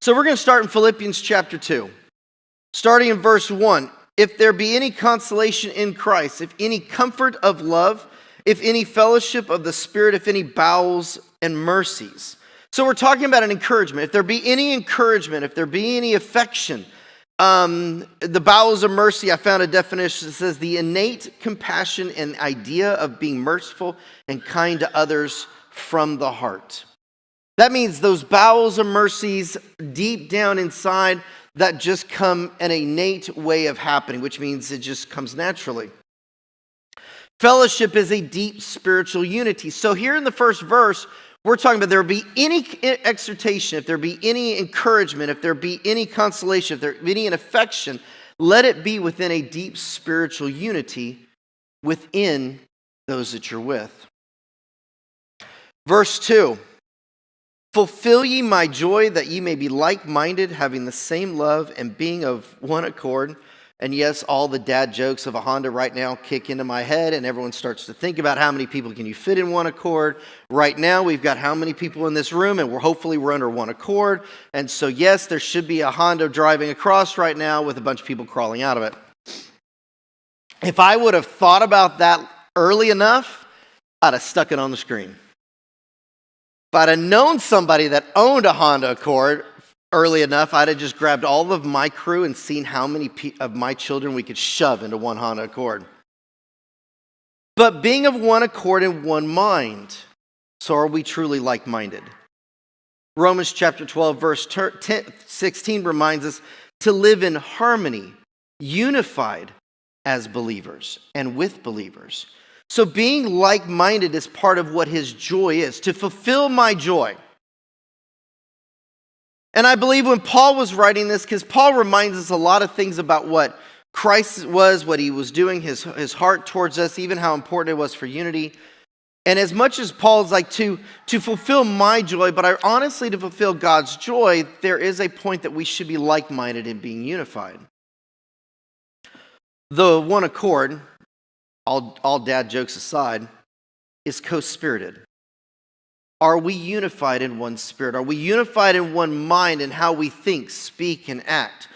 So we're going to start in Philippians chapter 2, starting in verse 1. If there be any consolation in Christ, if any comfort of love, if any fellowship of the Spirit, if any bowels and mercies. So we're talking about an encouragement. If there be any encouragement, if there be any affection, the bowels of mercy, I found a definition that says the innate compassion and idea of being merciful and kind to others from the heart. That means those bowels of mercies deep down inside that just come an innate way of happening, which means it just comes naturally. Fellowship is a deep spiritual unity. So here in the first verse, we're talking about there be any exhortation, if there be any encouragement, if there be any consolation, if there be any affection, let it be within a deep spiritual unity within those that you're with. Verse 2, fulfill ye my joy that ye may be like-minded, having the same love and being of one accord. And yes, all the dad jokes of a Honda right now kick into my head, and everyone starts to think about how many people can you fit in one accord. Right now, we've got how many people in this room, and hopefully we're under one accord. And so yes, there should be a Honda driving across right now with a bunch of people crawling out of it. If I would have thought about that early enough, I'd have stuck it on the screen. If I'd have known somebody that owned a Honda Accord early enough, I'd have just grabbed all of my crew and seen how many of my children we could shove into one Honda Accord. But being of one accord and one mind, so are we truly like-minded? Romans chapter 12, verse 16 reminds us to live in harmony, unified as believers and with believers. So being like-minded is part of what his joy is, to fulfill my joy. And I believe when Paul was writing this, because Paul reminds us a lot of things about what Christ was, what he was doing, his heart towards us, even how important it was for unity. And as much as Paul's like to fulfill my joy, but honestly to fulfill God's joy, there is a point that we should be like-minded in being unified. The one accord, all dad jokes aside, is co-spirited. Are we unified in one spirit? Are we unified in one mind in how we think, speak, and act?